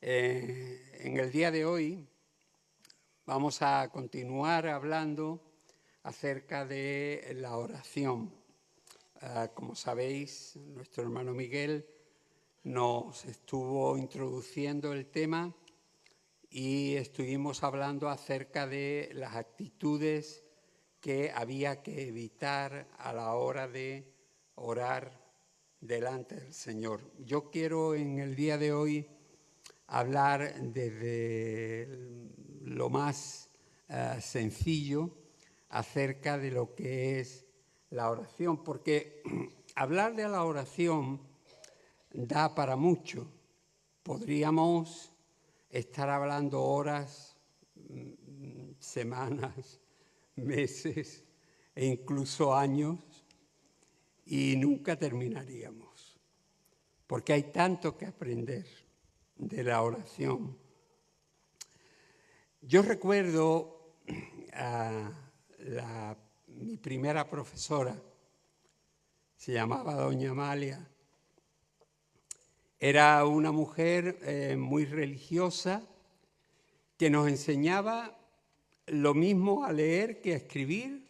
En el día de hoy vamos a continuar hablando acerca de la oración. Como sabéis, nuestro hermano Miguel nos estuvo introduciendo el tema y estuvimos hablando acerca de las actitudes que había que evitar a la hora de orar delante del Señor. Yo quiero en el día de hoy hablar desde lo más sencillo acerca de lo que es la oración, porque hablar de la oración da para mucho. Podríamos estar hablando horas, semanas, meses e incluso años y nunca terminaríamos, porque hay tanto que aprender de la oración. Yo recuerdo a mi primera profesora, se llamaba doña Amalia. Era una mujer muy religiosa que nos enseñaba lo mismo a leer que a escribir,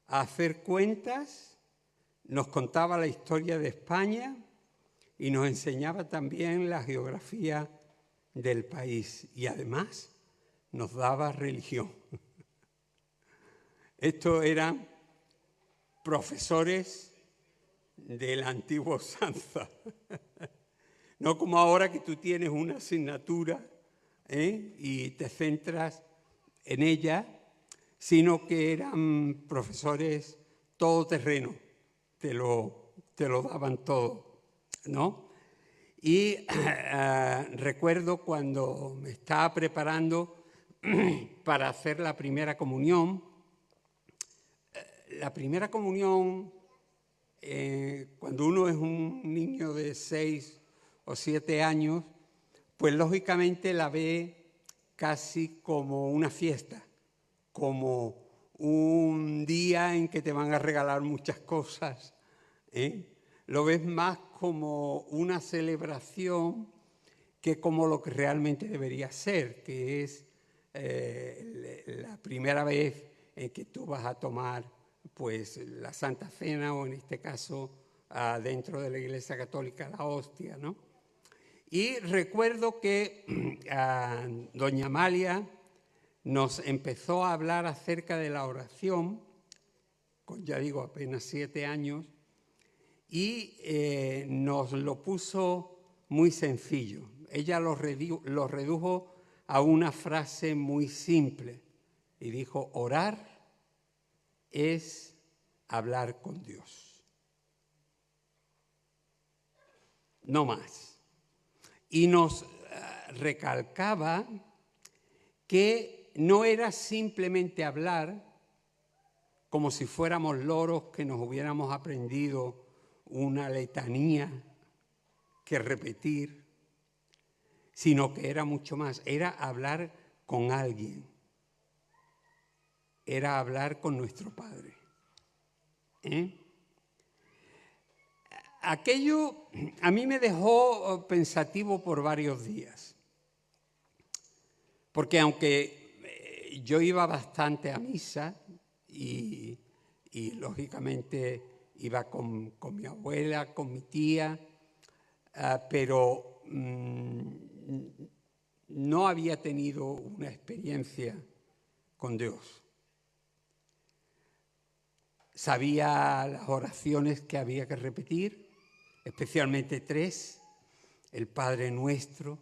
a hacer cuentas, nos contaba la historia de España y nos enseñaba también la geografía del país y además nos daba religión. Estos eran profesores de la antigua usanza. No como ahora que tú tienes una asignatura y te centras en ella, sino que eran profesores todoterreno, te lo daban todo, ¿no? Y recuerdo cuando me estaba preparando para hacer la primera comunión. La primera comunión, cuando uno es un niño de 6 o 7 años, pues lógicamente la ve casi como una fiesta, como un día en que te van a regalar muchas cosas, Lo ves más como una celebración que como lo que realmente debería ser, que es la primera vez en que tú vas a tomar pues la Santa Cena, o en este caso dentro de la Iglesia Católica la hostia, ¿no? Y recuerdo que doña Amalia nos empezó a hablar acerca de la oración, con ya digo apenas 7 años, y nos lo puso muy sencillo. Ella lo redujo a una frase muy simple y dijo: orar es hablar con Dios. No más. Y nos recalcaba que no era simplemente hablar como si fuéramos loros que nos hubiéramos aprendido una letanía que repetir, sino que era mucho más, era hablar con alguien, era hablar con nuestro Padre. Aquello a mí me dejó pensativo por varios días, porque aunque yo iba bastante a misa y lógicamente iba con mi abuela, con mi tía, pero no había tenido una experiencia con Dios. Sabía las oraciones que había que repetir, especialmente 3, el Padre Nuestro,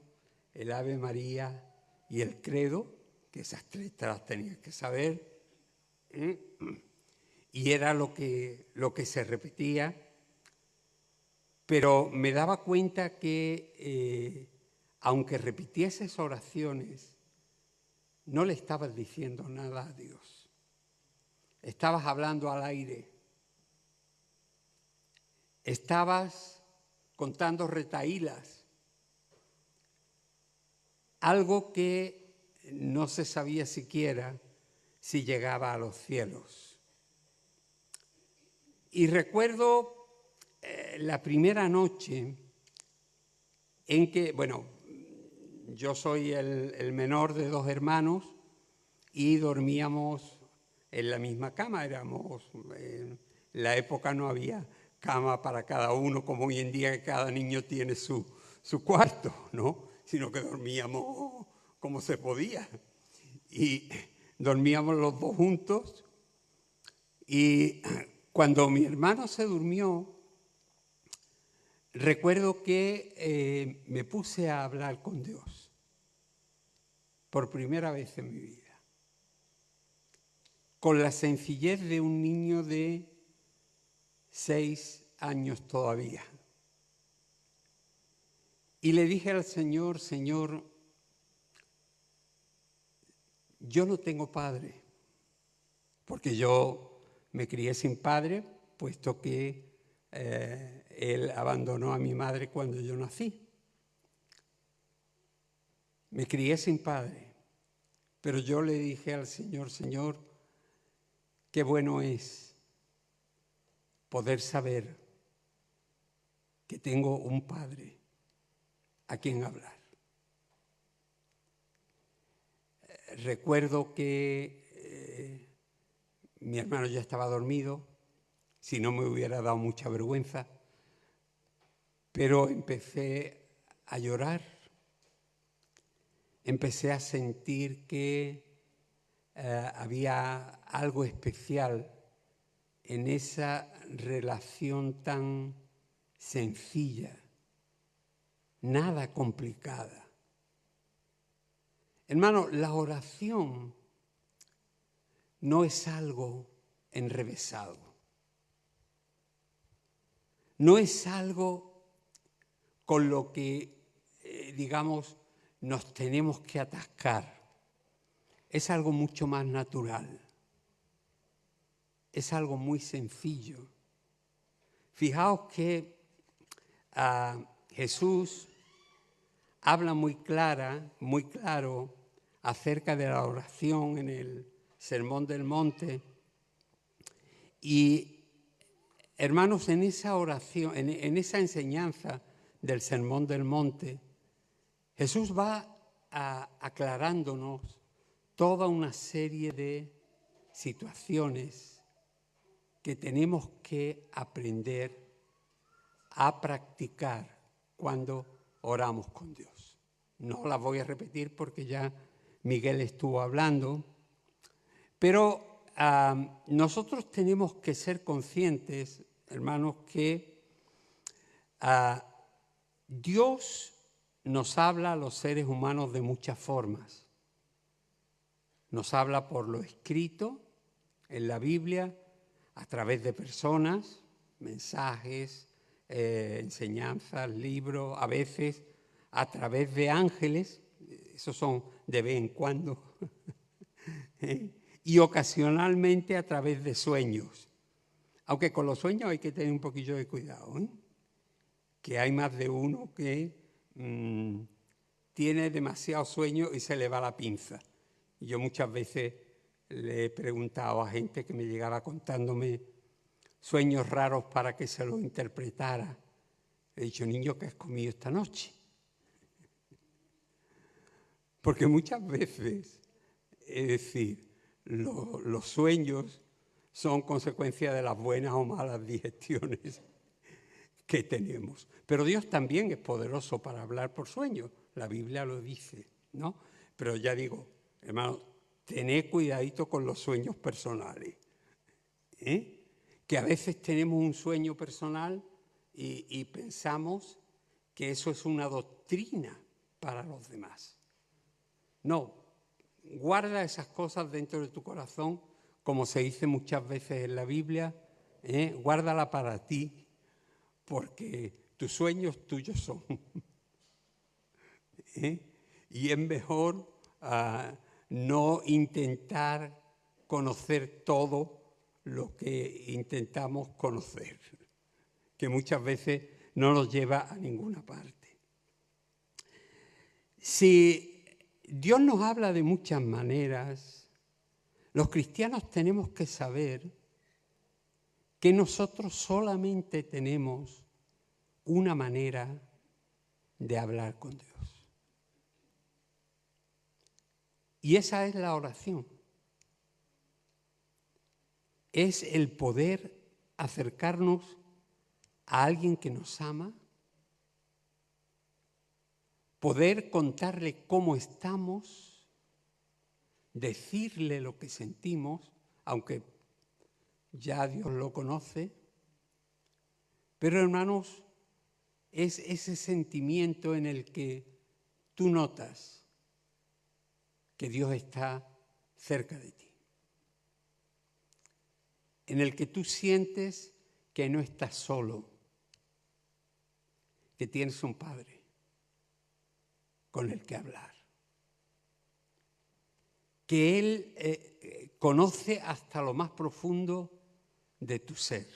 el Ave María y el Credo, que esas 3 te las tenías que saber, y era lo que se repetía, pero me daba cuenta que aunque repitieses oraciones, no le estabas diciendo nada a Dios. Estabas hablando al aire. Estabas contando retahílas. Algo que no se sabía siquiera si llegaba a los cielos. Y recuerdo la primera noche en que, yo soy el menor de 2 hermanos y dormíamos en la misma cama. En la época no había cama para cada uno, como hoy en día que cada niño tiene su cuarto, ¿no? Sino que dormíamos como se podía. Y dormíamos los 2 juntos. Y cuando mi hermano se durmió, recuerdo que me puse a hablar con Dios por primera vez en mi vida, con la sencillez de un niño de 6 años todavía. Y le dije al Señor: Señor, yo no tengo padre, porque yo me crié sin padre, puesto que él abandonó a mi madre cuando yo nací. Me crié sin padre, pero yo le dije al Señor: Señor, qué bueno es poder saber que tengo un padre a quien hablar. Recuerdo que mi hermano ya estaba dormido, si no me hubiera dado mucha vergüenza, pero empecé a llorar, empecé a sentir que había algo especial en esa relación tan sencilla, nada complicada. Hermano, la oración no es algo enrevesado, no es algo con lo que, digamos, nos tenemos que atascar. Es algo mucho más natural, es algo muy sencillo. Fijaos que Jesús habla muy claro acerca de la oración en el Sermón del Monte. Y, hermanos, en esa oración, en esa enseñanza del Sermón del Monte, Jesús va aclarándonos toda una serie de situaciones que tenemos que aprender a practicar cuando oramos con Dios. No las voy a repetir porque ya Miguel estuvo hablando, pero nosotros tenemos que ser conscientes, hermanos, que Dios nos habla a los seres humanos de muchas formas. Nos habla por lo escrito en la Biblia, a través de personas, mensajes, enseñanzas, libros, a veces a través de ángeles, esos son de vez en cuando, y ocasionalmente a través de sueños. Aunque con los sueños hay que tener un poquillo de cuidado, que hay más de uno que tiene demasiado sueño y se le va la pinza. Y yo muchas veces le he preguntado a gente que me llegaba contándome sueños raros para que se los interpretara. He dicho: niño, ¿qué has comido esta noche? Porque muchas veces, es decir, los sueños son consecuencia de las buenas o malas digestiones que tenemos. Pero Dios también es poderoso para hablar por sueños. La Biblia lo dice, ¿no? Pero ya digo, hermano, tened cuidadito con los sueños personales, que a veces tenemos un sueño personal y pensamos que eso es una doctrina para los demás. No, guarda esas cosas dentro de tu corazón, como se dice muchas veces en la Biblia, guárdala para ti, porque tus sueños tuyos son. Y es mejor no intentar conocer todo lo que intentamos conocer, que muchas veces no nos lleva a ninguna parte. Si Dios nos habla de muchas maneras, los cristianos tenemos que saber que nosotros solamente tenemos una manera de hablar con Dios. Y esa es la oración. Es el poder acercarnos a alguien que nos ama, poder contarle cómo estamos, decirle lo que sentimos, aunque ya Dios lo conoce. Pero, hermanos, es ese sentimiento en el que tú notas que Dios está cerca de ti, en el que tú sientes que no estás solo, que tienes un Padre con el que hablar, que Él conoce hasta lo más profundo de tu ser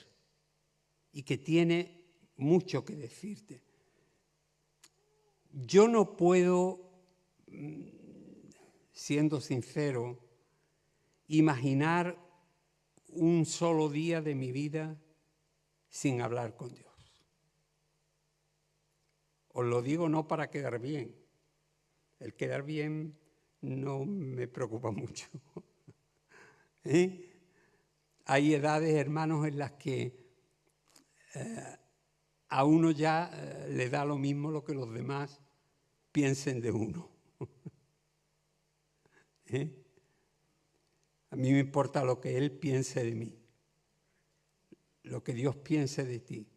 y que tiene mucho que decirte. Yo no puedo, siendo sincero, imaginar un solo día de mi vida sin hablar con Dios. Os lo digo no para quedar bien. El quedar bien no me preocupa mucho. Hay edades, hermanos, en las que a uno ya le da lo mismo lo que los demás piensen de uno. A mí me importa lo que Él piense de mí, lo que Dios piense de ti.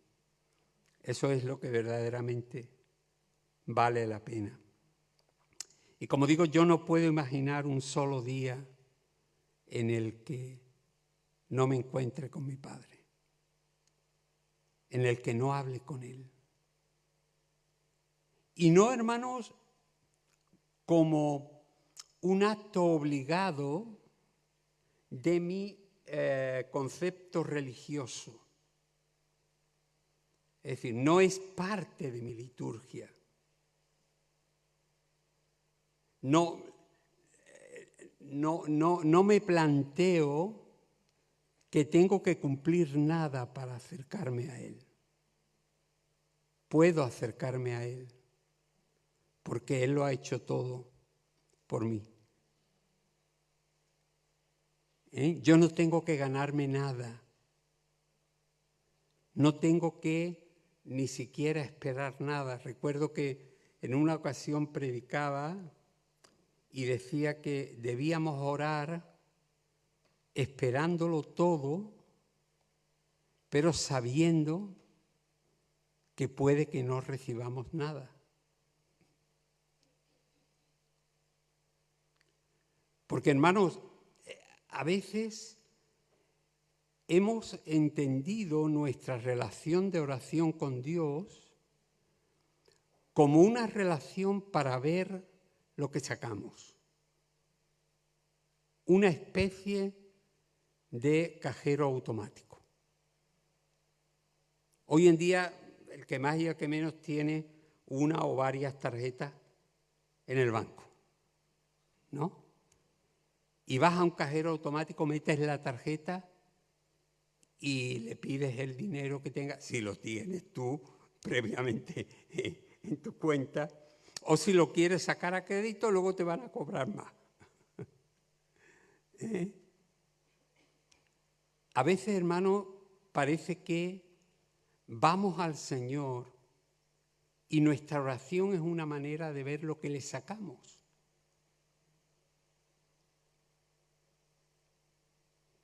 Eso es lo que verdaderamente vale la pena. Y como digo, yo no puedo imaginar un solo día en el que no me encuentre con mi Padre, en el que no hable con Él. Y no, hermanos, como un acto obligado de mi concepto religioso. Es decir, no es parte de mi liturgia. No me planteo que tengo que cumplir nada para acercarme a Él. Puedo acercarme a Él porque Él lo ha hecho todo por mí. Yo no tengo que ganarme nada. No tengo que ni siquiera esperar nada. Recuerdo que en una ocasión predicaba y decía que debíamos orar esperándolo todo, pero sabiendo que puede que no recibamos nada. Porque, hermanos, a veces hemos entendido nuestra relación de oración con Dios como una relación para ver lo que sacamos. Una especie de cajero automático. Hoy en día, el que más y el que menos tiene una o varias tarjetas en el banco, ¿no? Y vas a un cajero automático, metes la tarjeta y le pides el dinero que tenga, si lo tienes tú previamente en tu cuenta, o si lo quieres sacar a crédito, luego te van a cobrar más. A veces, hermano, parece que vamos al Señor y nuestra oración es una manera de ver lo que le sacamos.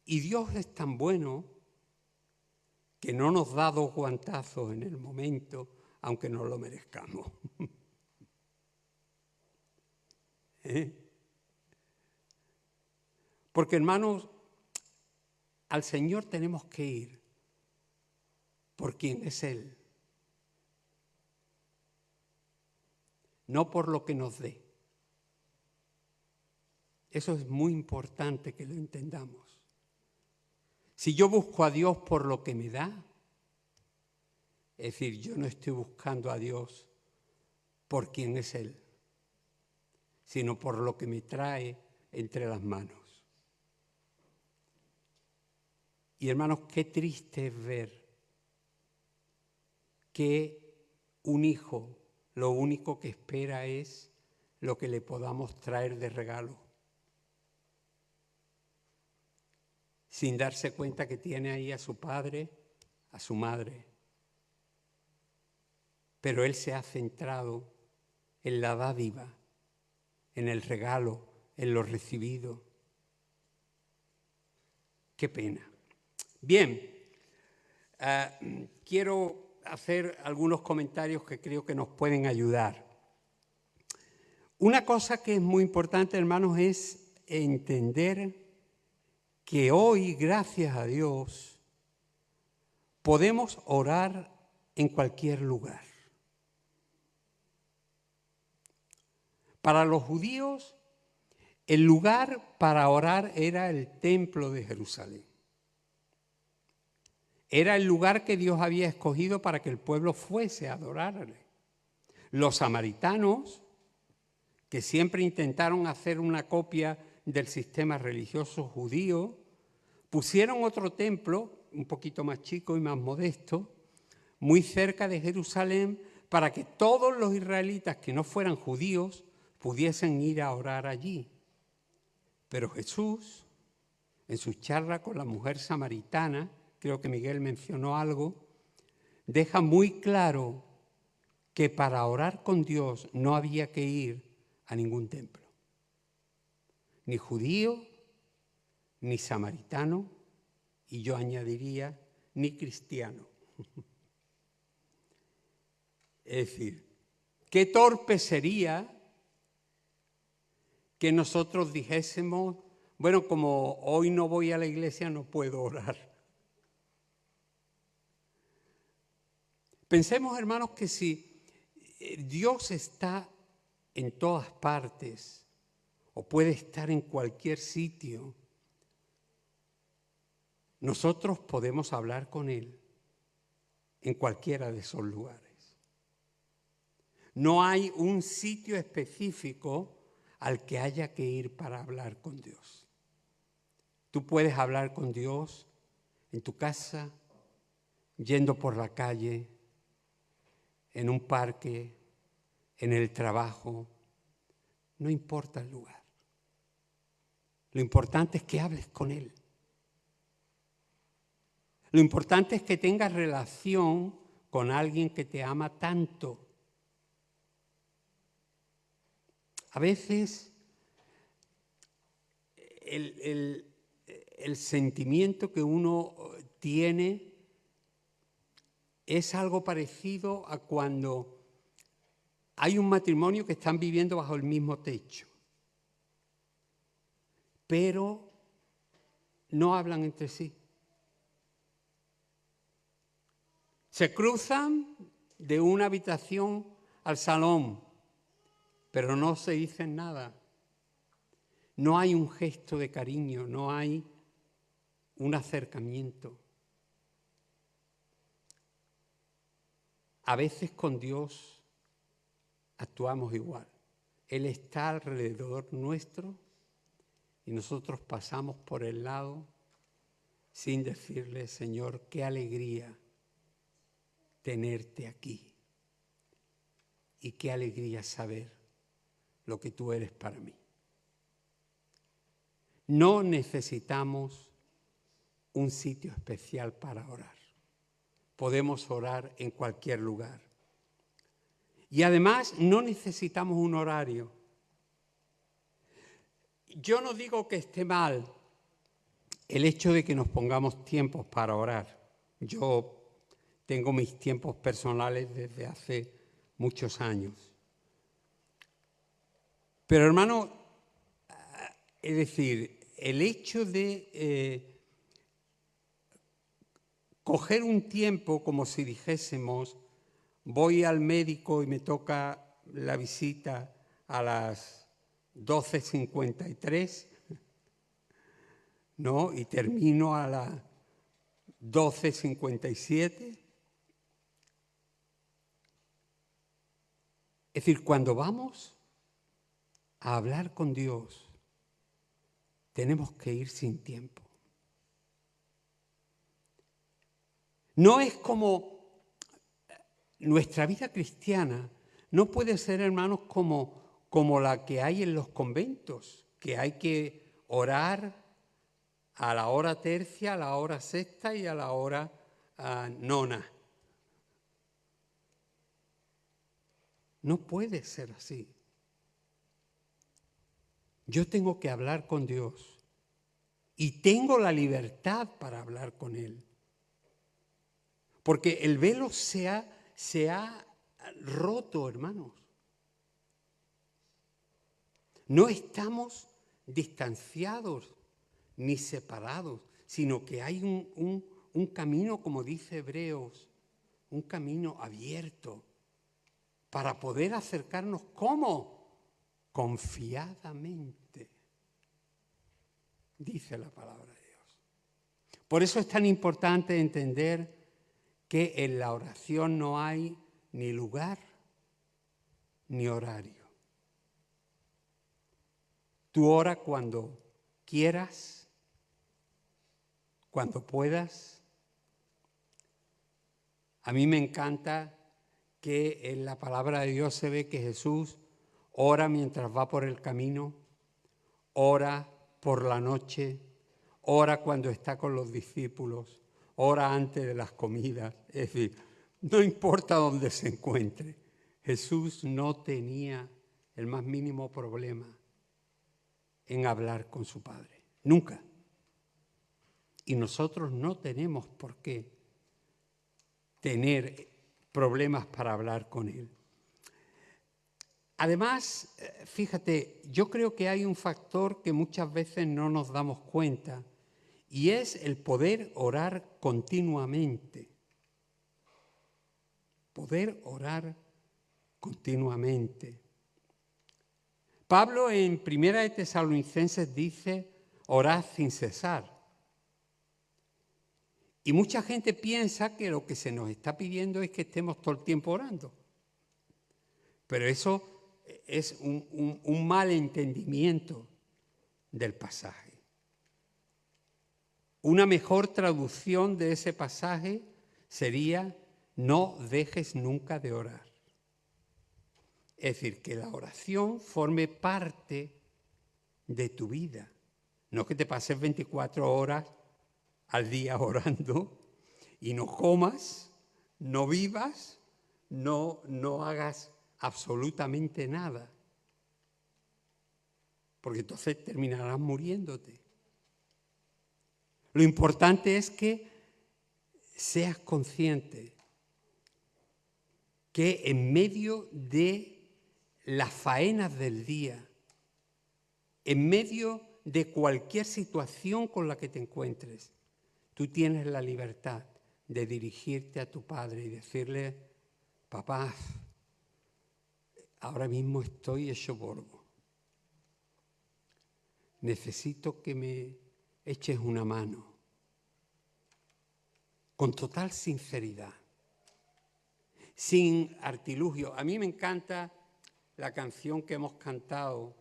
Y Dios es tan bueno que no nos da 2 guantazos en el momento, aunque no lo merezcamos. Porque, hermanos, al Señor tenemos que ir por quien es Él, no por lo que nos dé. Eso es muy importante que lo entendamos. Si yo busco a Dios por lo que me da, es decir, yo no estoy buscando a Dios por quien es Él, sino por lo que me trae entre las manos. Y hermanos, qué triste es ver que un hijo lo único que espera es lo que le podamos traer de regalo. sin darse cuenta que tiene ahí a su padre, a su madre. Pero él se ha centrado en la dádiva, en el regalo, en lo recibido. Qué pena. Bien, quiero hacer algunos comentarios que creo que nos pueden ayudar. Una cosa que es muy importante, hermanos, es entender que hoy, gracias a Dios, podemos orar en cualquier lugar. Para los judíos, el lugar para orar era el templo de Jerusalén. Era el lugar que Dios había escogido para que el pueblo fuese a adorarle. Los samaritanos, que siempre intentaron hacer una copia del sistema religioso judío, pusieron otro templo, un poquito más chico y más modesto, muy cerca de Jerusalén, para que todos los israelitas que no fueran judíos pudiesen ir a orar allí. Pero Jesús, en su charla con la mujer samaritana, creo que Miguel mencionó algo, deja muy claro que para orar con Dios no había que ir a ningún templo. Ni judío, ni samaritano, y yo añadiría, ni cristiano. Es decir, qué torpe sería que nosotros dijésemos, bueno, como hoy no voy a la iglesia, no puedo orar. Pensemos, hermanos, que si Dios está en todas partes o puede estar en cualquier sitio, nosotros podemos hablar con Él en cualquiera de esos lugares. No hay un sitio específico al que haya que ir para hablar con Dios. Tú puedes hablar con Dios en tu casa, yendo por la calle, en un parque, en el trabajo. No importa el lugar. Lo importante es que hables con Él. Lo importante es que tengas relación con alguien que te ama tanto. A veces el sentimiento que uno tiene es algo parecido a cuando hay un matrimonio que están viviendo bajo el mismo techo, pero no hablan entre sí. Se cruzan de una habitación al salón, pero no se dicen nada. No hay un gesto de cariño, no hay un acercamiento. A veces con Dios actuamos igual. Él está alrededor nuestro y nosotros pasamos por el lado sin decirle, Señor, qué alegría tenerte aquí y qué alegría saber lo que tú eres para mí. No necesitamos un sitio especial para orar. Podemos orar en cualquier lugar. Y además no necesitamos un horario. Yo no digo que esté mal el hecho de que nos pongamos tiempos para orar. Yo tengo mis tiempos personales desde hace muchos años. Pero hermano, es decir, el hecho de coger un tiempo como si dijésemos, voy al médico y me toca la visita a las 12:53, ¿no? Y termino a las 12:57. Es decir, cuando vamos a hablar con Dios, tenemos que ir sin tiempo. No es como nuestra vida cristiana, no puede ser, hermanos, como la que hay en los conventos, que hay que orar a la hora tercia, a la hora sexta y a la hora nona. No puede ser así. Yo tengo que hablar con Dios y tengo la libertad para hablar con Él. Porque el velo se ha roto, hermanos. No estamos distanciados ni separados, sino que hay un camino, como dice Hebreos, un camino abierto para poder acercarnos. ¿Cómo? Confiadamente, dice la palabra de Dios. Por eso es tan importante entender que en la oración no hay ni lugar ni horario. Tú ora cuando quieras, cuando puedas. A mí me encanta que en la palabra de Dios se ve que Jesús ora mientras va por el camino, ora por la noche, ora cuando está con los discípulos, ora antes de las comidas. Es decir, no importa dónde se encuentre, Jesús no tenía el más mínimo problema en hablar con su Padre. Nunca. Y nosotros no tenemos por qué tener problemas para hablar con Él. Además, fíjate, yo creo que hay un factor que muchas veces no nos damos cuenta y es el poder orar continuamente. Poder orar continuamente. Pablo en 1 de Tesalonicenses dice, orad sin cesar. Y mucha gente piensa que lo que se nos está pidiendo es que estemos todo el tiempo orando. Pero eso es un mal entendimiento del pasaje. Una mejor traducción de ese pasaje sería, no dejes nunca de orar. Es decir, que la oración forme parte de tu vida. No que te pases 24 horas al día orando y no comas, no vivas, no hagas absolutamente nada. Porque entonces terminarás muriéndote. Lo importante es que seas consciente que en medio de las faenas del día, en medio de cualquier situación con la que te encuentres, tú tienes la libertad de dirigirte a tu Padre y decirle, papá, ahora mismo estoy hecho polvo. Necesito que me eches una mano. Con total sinceridad, sin artilugio. A mí me encanta la canción que hemos cantado,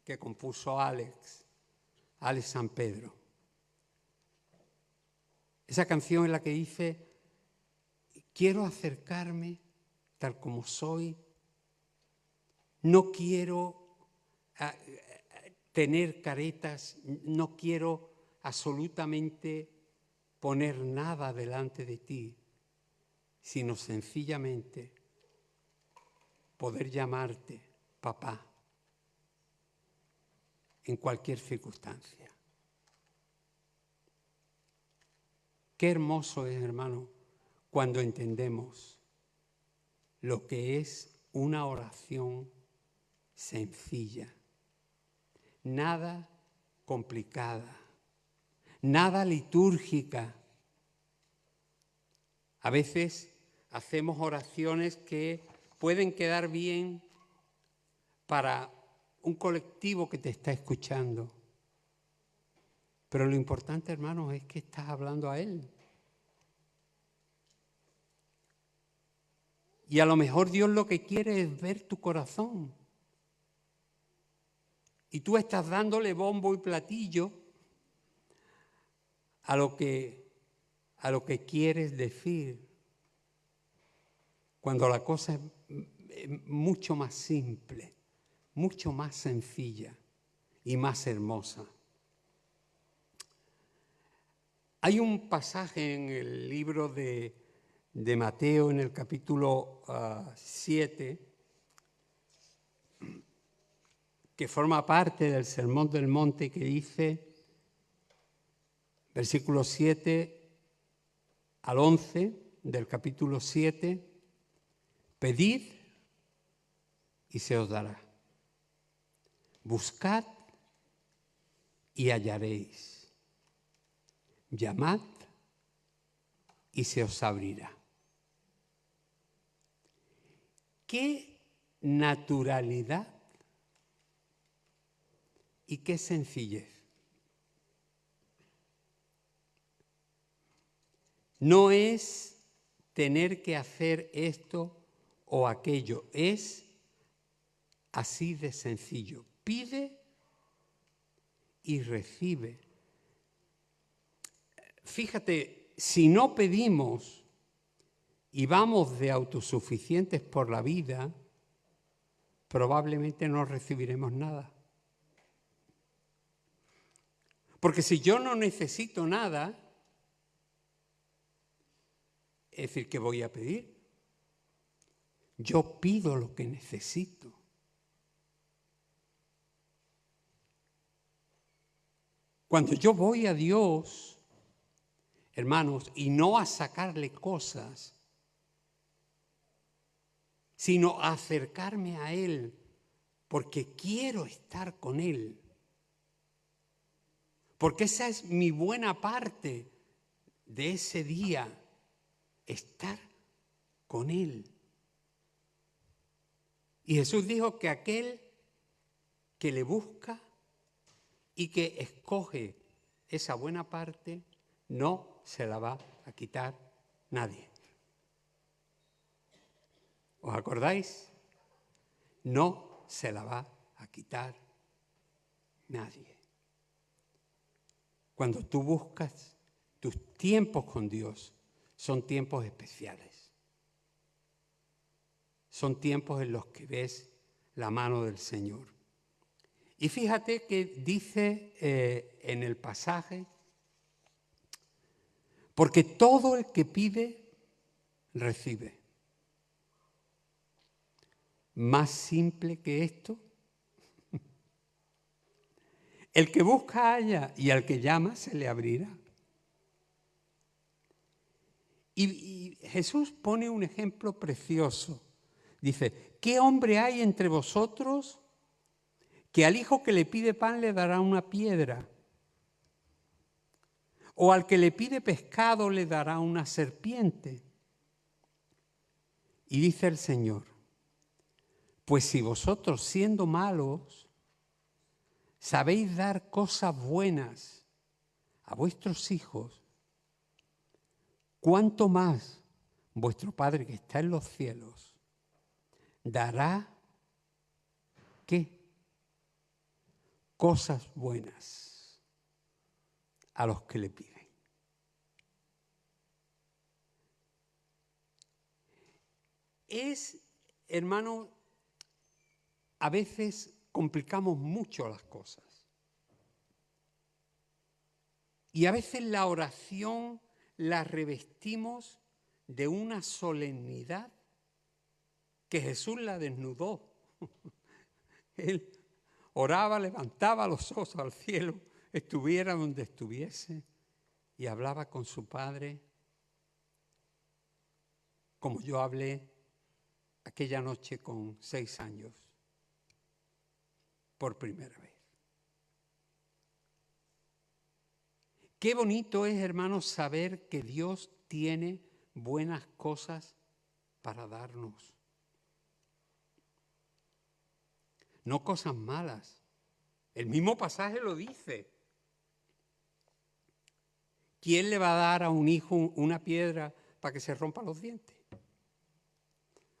que compuso Alex San Pedro. Esa canción es la que dice, quiero acercarme tal como soy, no quiero tener caretas, no quiero absolutamente poner nada delante de ti, sino sencillamente poder llamarte papá en cualquier circunstancia. Qué hermoso es, hermano, cuando entendemos lo que es una oración sencilla, nada complicada, nada litúrgica. A veces hacemos oraciones que pueden quedar bien para un colectivo que te está escuchando. Pero lo importante, hermanos, es que estás hablando a Él. Y a lo mejor Dios lo que quiere es ver tu corazón. Y tú estás dándole bombo y platillo a lo que quieres decir, cuando la cosa es mucho más simple, mucho más sencilla y más hermosa. Hay un pasaje en el libro de Mateo, en el capítulo 7, que forma parte del Sermón del Monte, que dice, versículos 7 al 11 del capítulo 7, pedid y se os dará. Buscad y hallaréis. Llamad y se os abrirá. Qué naturalidad y qué sencillez. No es tener que hacer esto o aquello, es así de sencillo. Pide y recibe. Fíjate, si no pedimos y vamos de autosuficientes por la vida, probablemente no recibiremos nada. Porque si yo no necesito nada, es decir, ¿qué voy a pedir? Yo pido lo que necesito. Cuando yo voy a Dios, hermanos, y no a sacarle cosas, sino a acercarme a Él, porque quiero estar con Él. Porque esa es mi buena parte de ese día, estar con Él. Y Jesús dijo que aquel que le busca y que escoge esa buena parte, no se la va a quitar nadie. ¿Os acordáis? No se la va a quitar nadie. Cuando tú buscas tus tiempos con Dios, son tiempos especiales. Son tiempos en los que ves la mano del Señor. Y fíjate que dice en el pasaje, porque todo el que pide, recibe. Más simple que esto. El que busca halla y al que llama se le abrirá. Y Jesús pone un ejemplo precioso. Dice, ¿qué hombre hay entre vosotros que al hijo que le pide pan le dará una piedra? ¿O al que le pide pescado le dará una serpiente? Y dice el Señor, pues si vosotros siendo malos sabéis dar cosas buenas a vuestros hijos, ¿cuánto más vuestro Padre que está en los cielos dará qué? Cosas buenas a los que le piden. Hermano, a veces complicamos mucho las cosas. Y a veces la oración la revestimos de una solemnidad que Jesús la desnudó. Él oraba, levantaba los ojos al cielo, estuviera donde estuviese, y hablaba con su Padre, como yo hablé aquella noche con 6 años, por primera vez. Qué bonito es, hermanos, saber que Dios tiene buenas cosas para darnos. No cosas malas. El mismo pasaje lo dice. ¿Quién le va a dar a un hijo una piedra para que se rompa los dientes?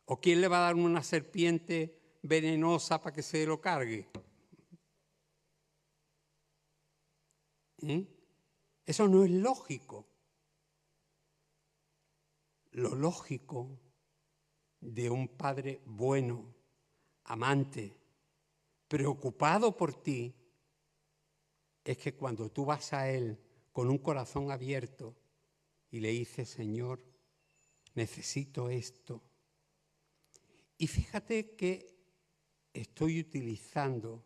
¿O quién le va a dar una serpiente venenosa para que se lo cargue? Eso no es lógico. Lo lógico de un padre bueno, amante, preocupado por ti, es que cuando tú vas a Él con un corazón abierto y le dice, Señor, necesito esto. Y fíjate que estoy utilizando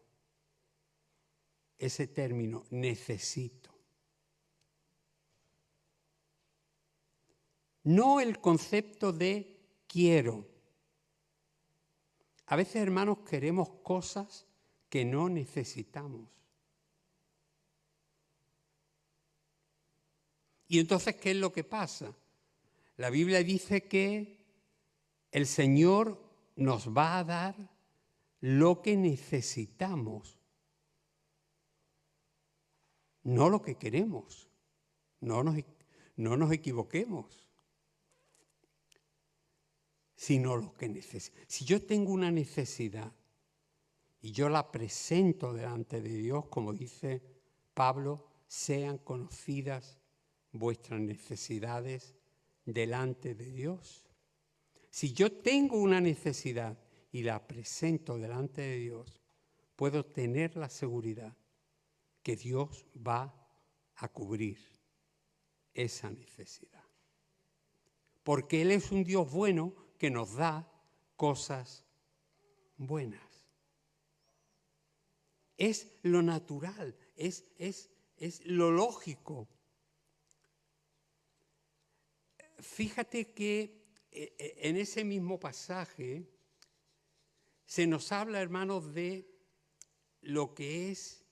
ese término, necesito. No el concepto de quiero. A veces, hermanos, queremos cosas que no necesitamos. Y entonces, ¿qué es lo que pasa? La Biblia dice que el Señor nos va a dar lo que necesitamos, no lo que queremos. No nos equivoquemos, sino lo que necesitamos. Si yo tengo una necesidad y yo la presento delante de Dios, como dice Pablo, sean conocidas vuestras necesidades delante de Dios. Si yo tengo una necesidad y la presento delante de Dios, puedo tener la seguridad que Dios va a cubrir esa necesidad. Porque Él es un Dios bueno que nos da cosas buenas. Es lo natural, es lo lógico. Fíjate que en ese mismo pasaje se nos habla, hermanos, de lo que es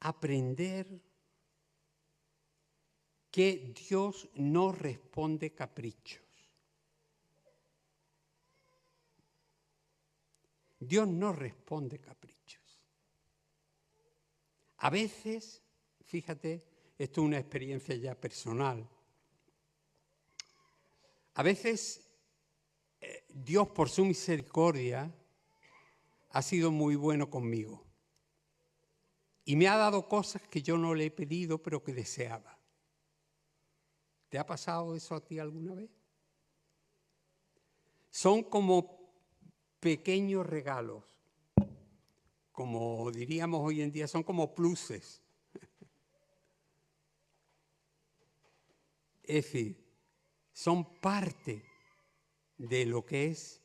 aprender que Dios no responde caprichos. Dios no responde caprichos. A veces, fíjate, esto es una experiencia ya personal, a veces Dios por su misericordia ha sido muy bueno conmigo y me ha dado cosas que yo no le he pedido pero que deseaba. ¿Te ha pasado eso a ti alguna vez? Son como pequeños regalos, como diríamos hoy en día, son como pluses. Es decir, son parte de lo que es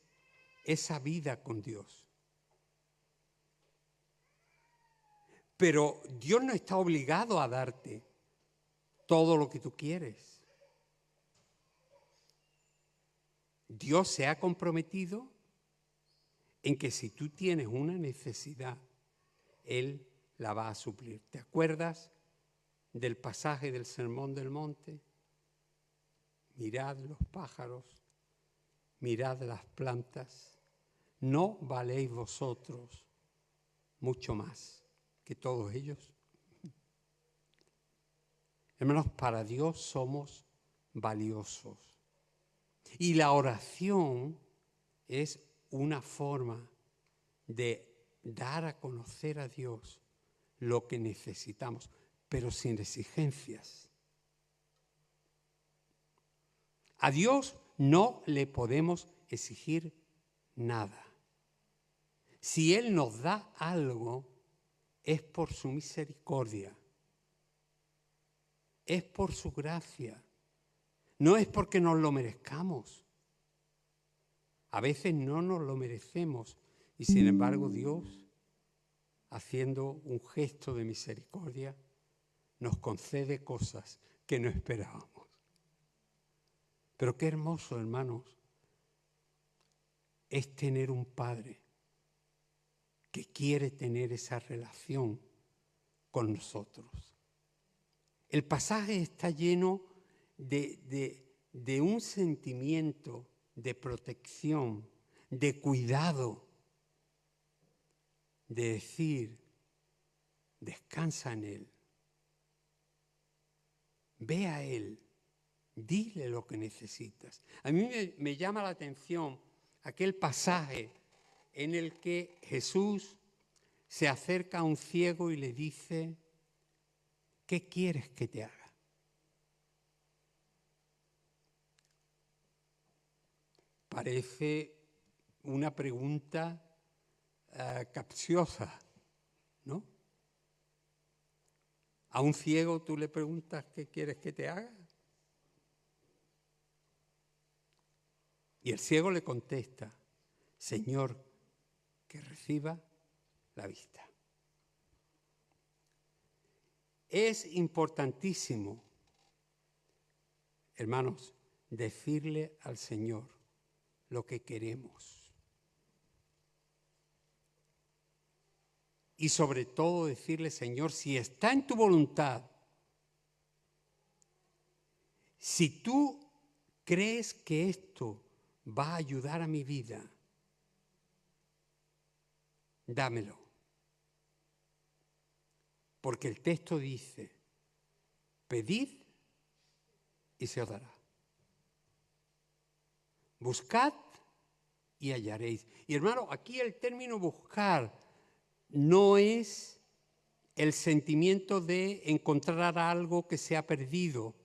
esa vida con Dios. Pero Dios no está obligado a darte todo lo que tú quieres. Dios se ha comprometido en que si tú tienes una necesidad, Él la va a suplir. ¿Te acuerdas del pasaje del Sermón del Monte? Mirad los pájaros, mirad las plantas, ¿no valéis vosotros mucho más que todos ellos? Hermanos, para Dios somos valiosos. Y la oración es una forma de dar a conocer a Dios lo que necesitamos, pero sin exigencias. A Dios no le podemos exigir nada. Si Él nos da algo, es por su misericordia, es por su gracia, no es porque nos lo merezcamos. A veces no nos lo merecemos y sin embargo Dios, haciendo un gesto de misericordia, nos concede cosas que no esperábamos. Pero qué hermoso, hermanos, es tener un Padre que quiere tener esa relación con nosotros. El pasaje está lleno de un sentimiento de protección, de cuidado, de decir, descansa en Él, ve a Él, dile lo que necesitas. A mí me llama la atención aquel pasaje en el que Jesús se acerca a un ciego y le dice, ¿qué quieres que te haga? Parece una pregunta capciosa, ¿no? A un ciego tú le preguntas qué quieres que te haga. Y el ciego le contesta, Señor, que reciba la vista. Es importantísimo, hermanos, decirle al Señor lo que queremos. Y sobre todo decirle, Señor, si está en tu voluntad, si tú crees que esto va a ayudar a mi vida, dámelo. Porque el texto dice, pedid y se os dará. Buscad y hallaréis. Y hermano, aquí el término buscar no es el sentimiento de encontrar algo que se ha perdido.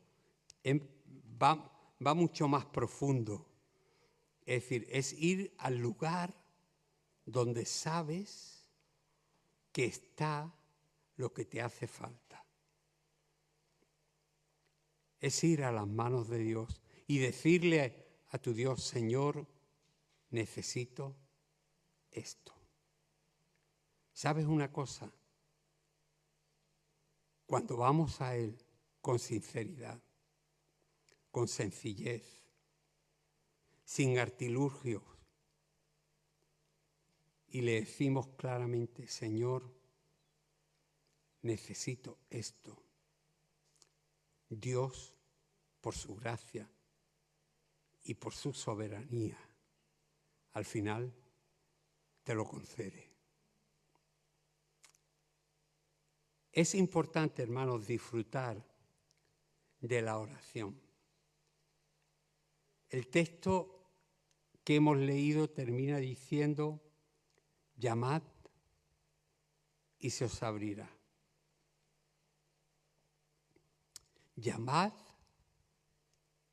Va mucho más profundo. Es decir, es ir al lugar donde sabes que está lo que te hace falta. Es ir a las manos de Dios y decirle a tu Dios, Señor, necesito esto. ¿Sabes una cosa? Cuando vamos a Él con sinceridad, con sencillez, sin artilugios, y le decimos claramente, Señor, necesito esto. Dios, por su gracia y por su soberanía, al final te lo concede. Es importante, hermanos, disfrutar de la oración. El texto que hemos leído termina diciendo, llamad y se os abrirá. Llamad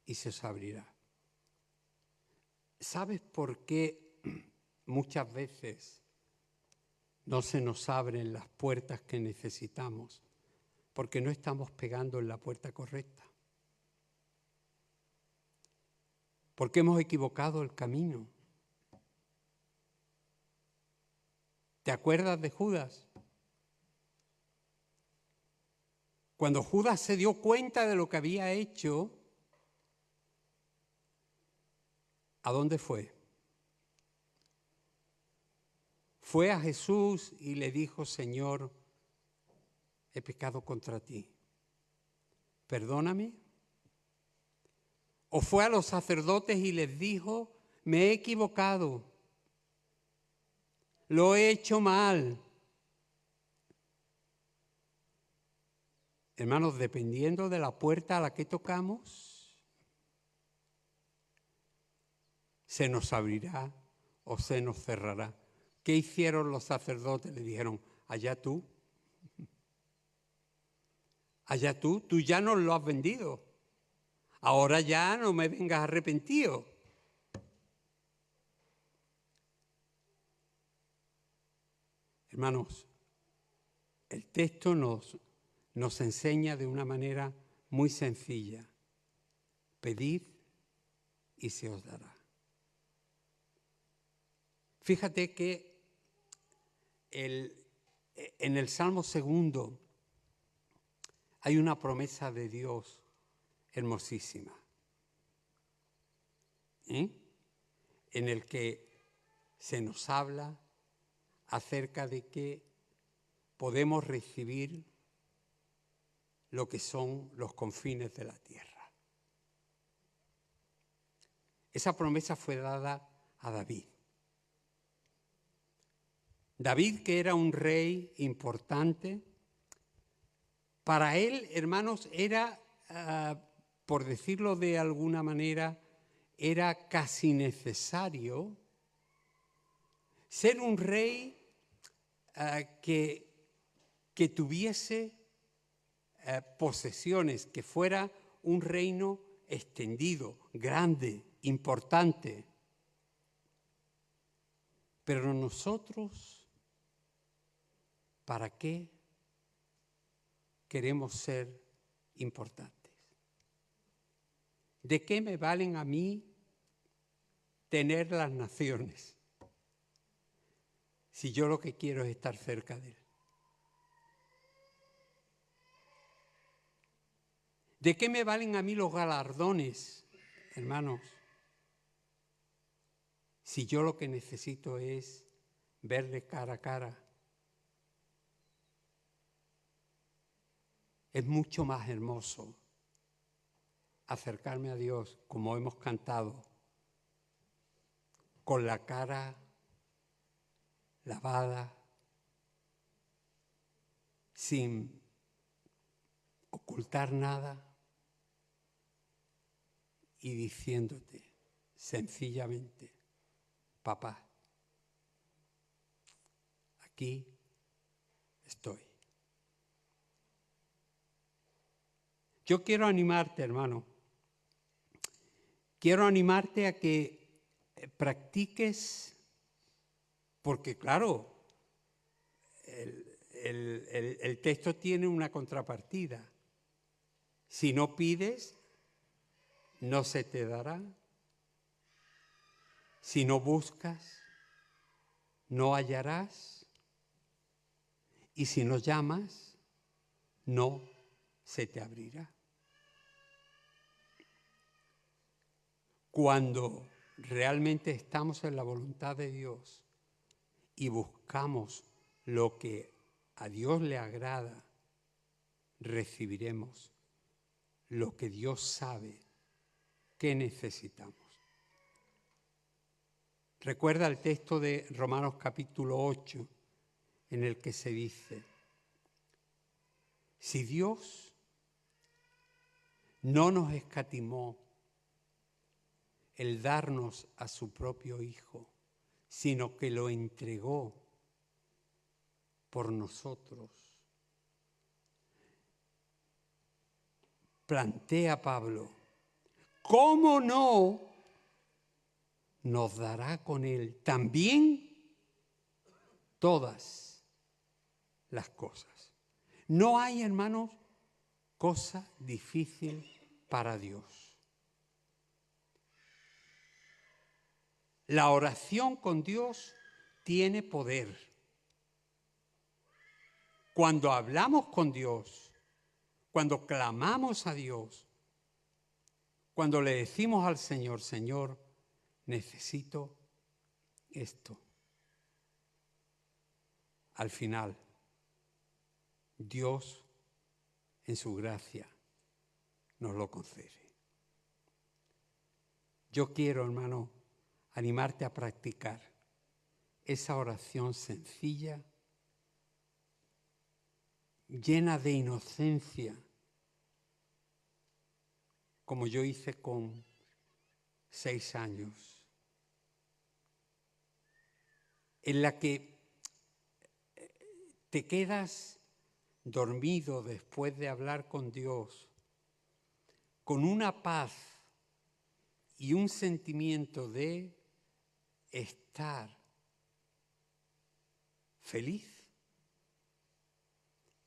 y se os abrirá. ¿Sabes por qué muchas veces no se nos abren las puertas que necesitamos? Porque no estamos pegando en la puerta correcta. Porque hemos equivocado el camino. ¿Te acuerdas de Judas? Cuando Judas se dio cuenta de lo que había hecho, ¿a dónde fue? Fue a Jesús y le dijo, Señor, he pecado contra ti. Perdóname. O fue a los sacerdotes y les dijo, me he equivocado. Lo he hecho mal. Hermanos, dependiendo de la puerta a la que tocamos, se nos abrirá o se nos cerrará. ¿Qué hicieron los sacerdotes? Le dijeron, allá tú. Allá tú ya nos lo has vendido. Ahora ya no me vengas arrepentido. Hermanos, el texto nos enseña de una manera muy sencilla. Pedid y se os dará. Fíjate que en el Salmo 2 hay una promesa de Dios hermosísima, en el que se nos habla acerca de que podemos recibir lo que son los confines de la tierra. Esa promesa fue dada a David. David, que era un rey importante, para él, hermanos, era, por decirlo de alguna manera, era casi necesario ser un rey que tuviese posesiones, que fuera un reino extendido, grande, importante. Pero nosotros, ¿para qué queremos ser importantes. ¿De qué me valen a mí tener las naciones si yo lo que quiero es estar cerca de Él? ¿De qué me valen a mí los galardones, hermanos, si yo lo que necesito es verle cara a cara? Es mucho más hermoso acercarme a Dios, como hemos cantado, con la cara lavada, sin ocultar nada y diciéndote sencillamente: papá, aquí estoy. Yo quiero animarte, hermano. Quiero animarte a que practiques, porque claro, el texto tiene una contrapartida. Si no pides, no se te dará. Si no buscas, no hallarás. Y si no llamas, no se te abrirá. Cuando realmente estamos en la voluntad de Dios y buscamos lo que a Dios le agrada, recibiremos lo que Dios sabe que necesitamos. Recuerda el texto de Romanos capítulo 8, en el que se dice: si Dios no nos escatimó el darnos a su propio Hijo, sino que lo entregó por nosotros, plantea Pablo, ¿cómo no nos dará con Él también todas las cosas? No hay, hermanos, cosa difícil para Dios. La oración con Dios tiene poder. Cuando hablamos con Dios, cuando clamamos a Dios, cuando le decimos al Señor: Señor, necesito esto, al final, Dios, en su gracia, nos lo concede. Yo quiero, hermano, animarte a practicar esa oración sencilla, llena de inocencia, como yo hice con 6 años, en la que te quedas dormido después de hablar con Dios, con una paz y un sentimiento de estar feliz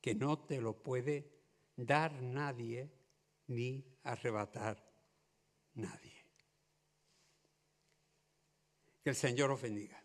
que no te lo puede dar nadie ni arrebatar nadie. Que el Señor os bendiga.